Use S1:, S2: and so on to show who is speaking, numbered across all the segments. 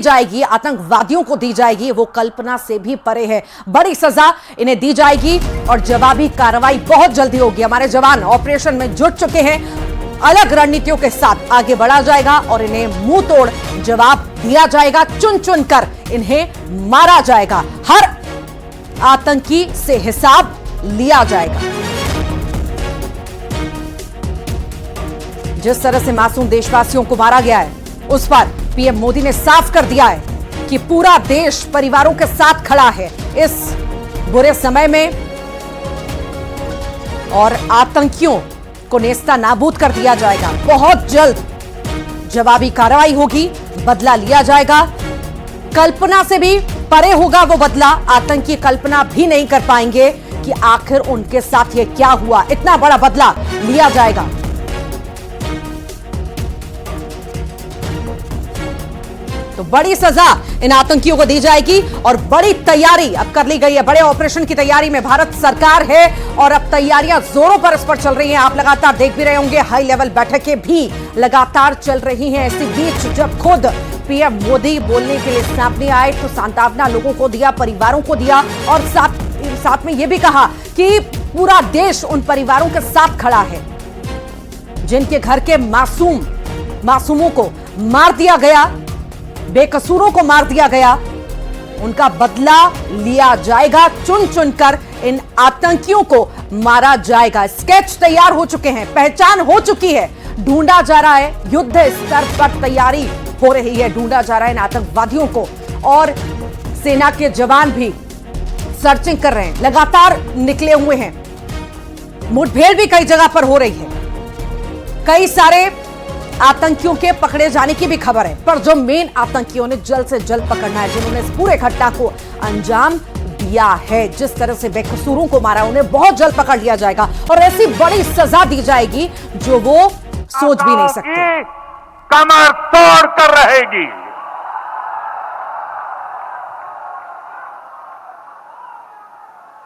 S1: जाएगी, आतंकवादियों को दी जाएगी, वो कल्पना से भी परे है। बड़ी सजा इन्हें दी जाएगी और जवाबी कार्रवाई बहुत जल्दी होगी। हमारे जवान ऑपरेशन में जुट चुके हैं, अलग रणनीतियों के साथ आगे बढ़ा जाएगा और इन्हें मुंह तोड़ जवाब दिया जाएगा। चुन चुन कर इन्हें मारा जाएगा, हर आतंकी से हिसाब लिया जाएगा। जिस तरह से मासूम देशवासियों को मारा गया है, उस पर पीएम मोदी ने साफ कर दिया है कि पूरा देश परिवारों के साथ खड़ा है इस बुरे समय में और आतंकियों को नेस्ता नाबूद कर दिया जाएगा। बहुत जल्द जवाबी कार्रवाई होगी, बदला लिया जाएगा। कल्पना से भी परे होगा वो बदला। आतंकी कल्पना भी नहीं कर पाएंगे कि आखिर उनके साथ ये क्या हुआ। इतना बड़ा बदला लिया जाएगा। तो बड़ी सजा इन आतंकियों को दी जाएगी और बड़ी तैयारी अब कर ली गई है। बड़े ऑपरेशन की तैयारी में भारत सरकार है और अब तैयारियां जोरों पर इस पर चल रही हैं। आप लगातार देख भी रहे होंगे, हाई लेवल बैठकें भी लगातार चल रही हैं। इसी बीच जब खुद पीएम मोदी बोलने के लिए सामने आए तो सांत्वना लोगों को दिया, परिवारों को दिया और साथ में यह भी कहा कि पूरा देश उन परिवारों के साथ खड़ा है जिनके घर के मासूमों को मार दिया गया, बेकसूरों को मार दिया गया। उनका बदला लिया जाएगा, चुन चुनकर इन आतंकियों को मारा जाएगा। स्केच तैयार हो चुके हैं, पहचान हो चुकी है, ढूंढा जा रहा है। युद्ध स्तर पर तैयारी हो रही है, ढूंढा जा रहा है इन आतंकवादियों को और सेना के जवान भी सर्चिंग कर रहे हैं, लगातार निकले हुए हैं। मुठभेड़ भी कई जगह पर हो रही है, कई सारे आतंकियों के पकड़े जाने की भी खबर है। पर जो मेन आतंकियों ने जल्द से जल्द पकड़ना है, जिन्होंने इस पूरे घटना को अंजाम दिया है, जिस तरह से बेकसूरों को मारा, उन्हें बहुत जल्द पकड़ लिया जाएगा और ऐसी बड़ी सजा दी जाएगी जो वो सोच भी नहीं सकते।
S2: कमर तोड़ कर रहेगी।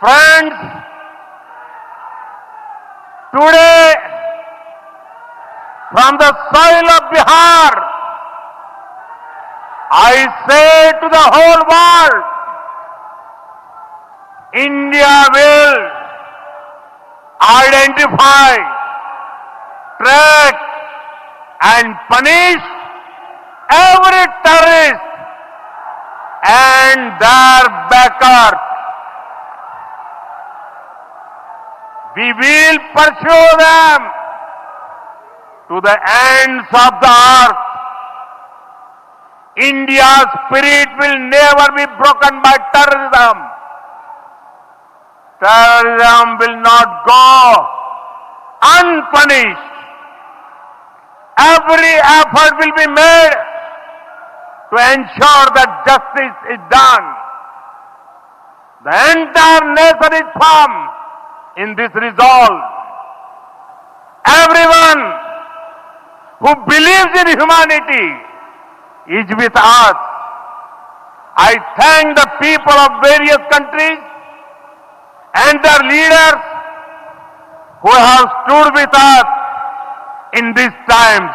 S2: Friends, today from the soil of Bihar, I say to the whole world, India will identify, track and punish every terrorist and their backers. We will pursue them to the ends of the earth. India's spirit will never be broken by terrorism. Terrorism will not go unpunished. Every effort will be made to ensure that justice is done. The entire nation is firm in this resolve. Everyone who believes in humanity is with us. I thank the people of various countries and their leaders who have stood with us in these times.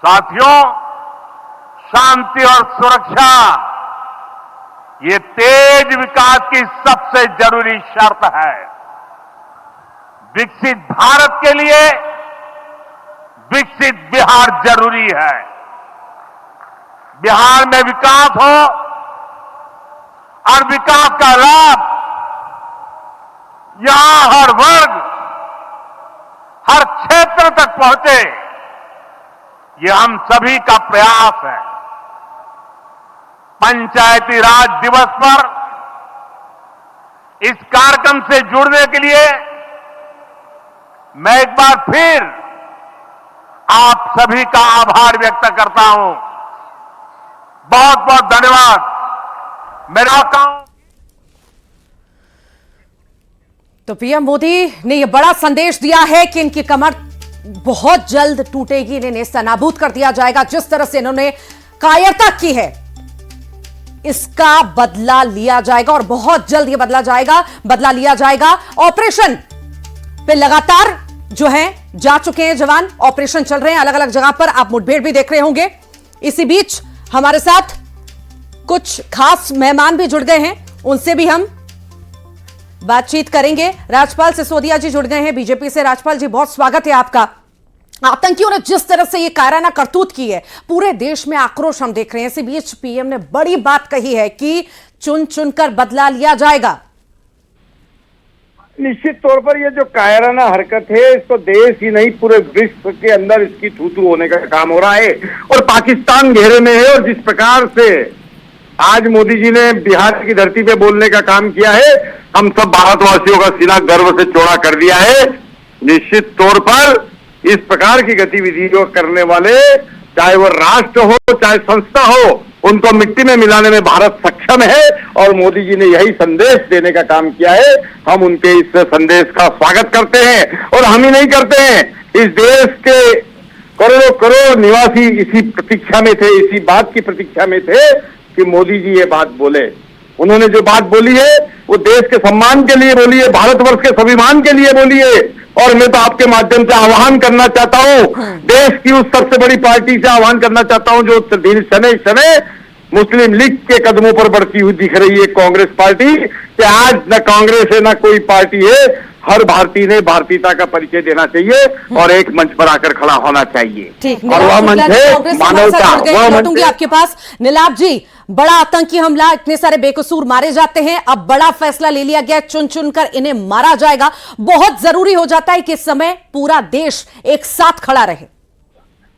S2: साथियों, शांति और सुरक्षा ये तेज विकास की सबसे जरूरी शर्त है। विकसित भारत के लिए विकसित बिहार जरूरी है। बिहार में विकास हो और विकास का लाभ यहां हर वर्ग, हर क्षेत्र तक पहुंचे, ये हम सभी का प्रयास है। पंचायती राज दिवस पर इस कार्यक्रम से जुड़ने के लिए मैं एक बार फिर आप सभी का आभार व्यक्त करता हूं। बहुत बहुत धन्यवाद। मेरा काम।
S1: तो पीएम मोदी ने यह बड़ा संदेश दिया है कि इनकी कमर बहुत जल्द टूटेगी, इन्हें नेस्ता नाबूद कर दिया जाएगा। जिस तरह से इन्होंने कायरता की है, इसका बदला लिया जाएगा और बहुत जल्द यह बदला लिया जाएगा। ऑपरेशन पे लगातार जो है जा चुके हैं जवान, ऑपरेशन चल रहे हैं अलग अलग जगह पर। आप मुठभेड़ भी देख रहे होंगे। इसी बीच हमारे साथ कुछ खास मेहमान भी जुड़ गए हैं, उनसे भी हम बातचीत करेंगे। राजपाल सिसोदिया जी जुड़ गए हैं बीजेपी से। राजपाल जी, बहुत स्वागत है आपका। आतंकियों ने जिस तरह से ये कायराना करतूत की है, पूरे देश में आक्रोश हम देख रहे हैं। इसी बीच पीएम ने बड़ी बात कही है कि चुन चुनकर बदला लिया जाएगा।
S3: निश्चित तौर पर ये जो कायराना हरकत है, इसको देश ही नहीं पूरे विश्व के अंदर इसकी थू-थू होने का काम हो रहा है और पाकिस्तान घेरे में है। और जिस प्रकार से आज मोदी जी ने बिहार की धरती पे बोलने का काम किया है, हम सब भारतवासियों का सीना गर्व से चौड़ा कर दिया है। निश्चित तौर पर इस प्रकार की गतिविधियों करने वाले, चाहे वो राष्ट्र हो चाहे संस्था हो, उनको मिट्टी में मिलाने में भारत सक्षम है और मोदी जी ने यही संदेश देने का काम किया है। हम उनके इस संदेश का स्वागत करते हैं और हम ही नहीं करते हैं, इस देश के करोड़ों करोड़ निवासी इसी प्रतीक्षा में थे, इसी बात की प्रतीक्षा में थे कि मोदी जी ये बात बोले। उन्होंने जो बात बोली है वो देश के सम्मान के लिए बोली है, भारतवर्ष के स्वाभिमान के लिए बोली है। और मैं तो आपके माध्यम से आह्वान करना चाहता हूं, देश की उस सबसे बड़ी पार्टी से आह्वान करना चाहता हूं जो शनै शनै मुस्लिम लीग के कदमों पर बढ़ती हुई दिख रही है, कांग्रेस पार्टी, कि आज न कांग्रेस है न कोई पार्टी है, हर भारतीय ने भारतीयता का परिचय देना चाहिए और एक मंच पर आकर खड़ा होना चाहिए।
S1: ठीक,
S3: और वह मंच है मानवता। वह मंच है
S1: आपके पास नीलाभ जी, बड़ा आतंकी हमला, इतने सारे बेकसूर मारे जाते हैं, अब बड़ा फैसला ले लिया गया, चुन चुनकर इन्हें मारा जाएगा। बहुत जरूरी हो जाता है कि इस समय पूरा देश एक साथ खड़ा रहे।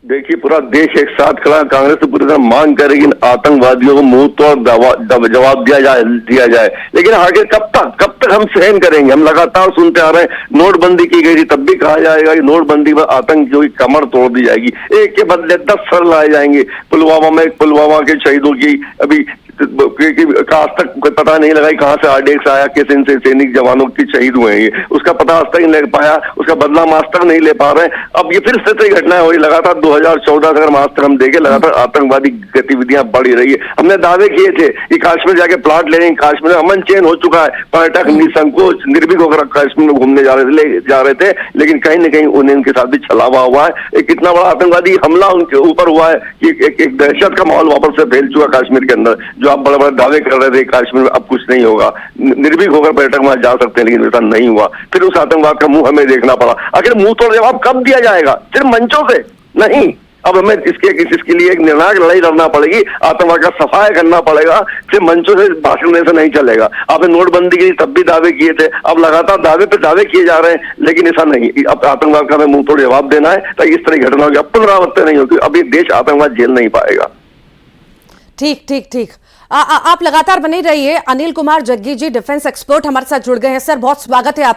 S4: देखिए, पूरा देश एक साथ खड़ा, कांग्रेस से पूरी तरह मांग करेगी इन आतंकवादियों को मुंह तोड़ जवाब दिया जाए। लेकिन आगे कब तक हम सहन करेंगे? हम लगातार सुनते आ रहे हैं, नोटबंदी की गई थी तब भी कहा जाएगा कि नोटबंदी में आतंकियों की कमर तोड़ दी जाएगी, एक के बदले 10 सर लाए जाएंगे। पुलवामा के शहीदों की अभी आज तक पता नहीं लगा कहां से RDX आया, किस इनसे सैनिक जवानों की शहीद हुए हैं, उसका पता आज तक नहीं ले पाया, उसका बदला आज तक नहीं ले पा रहे हैं। अब ये फिर से घटनाएं हो रही लगातार। 2014 से अगर आज तक हम देखें, लगातार आतंकवादी गतिविधियां बढ़ी रही है। हमने दावे किए थे कि कश्मीर जाके प्लाट ले लेंगे, कश्मीर में अमन चैन हो चुका है, पर्यटक निसंकोच निर्भीक होकर कश्मीर में घूमने जा रहे थे, लेकिन कहीं न कहीं उन्हें उनके साथ भी छलावा हुआ है। एक कितना बड़ा आतंकवादी हमला उनके ऊपर हुआ है कि एक दहशत का माहौल वापस से फैल चुका कश्मीर के अंदर। जो आप बड़े बड़े दावे कर रहे थे कश्मीर में अब कुछ नहीं होगा, निर्भीक होकर पर्यटक वहां जा सकते हैं, लेकिन ऐसा नहीं हुआ। फिर उस आतंकवाद का मुंह हमें देखना पड़ा। आखिर मुंह तोड़ जवाब कब दिया जाएगा? सिर्फ मंचों से नहीं, अब हमें इसके लिए एक निर्णायक लड़ाई लड़ना पड़ेगी, आतंकवाद का सफाया करना पड़ेगा। सिर्फ मंचों से भाषण देने से नहीं चलेगा। आपने नोटबंदी की तब भी दावे किए थे, अब लगातार दावे पे दावे किए जा रहे हैं, लेकिन ऐसा नहीं। अब आतंकवाद का हमें मुंह तोड़ जवाब देना है ताकि इस तरह की घटनाओं की पुनरावृत्ति नहीं होगी। अब ये देश आतंकवाद झेल नहीं पाएगा।
S1: ठीक। आप लगातार बने रहिए। अनिल कुमार जग्गी जी, डिफेंस एक्सपर्ट, हमारे साथ जुड़ गए हैं। सर, बहुत स्वागत है आप।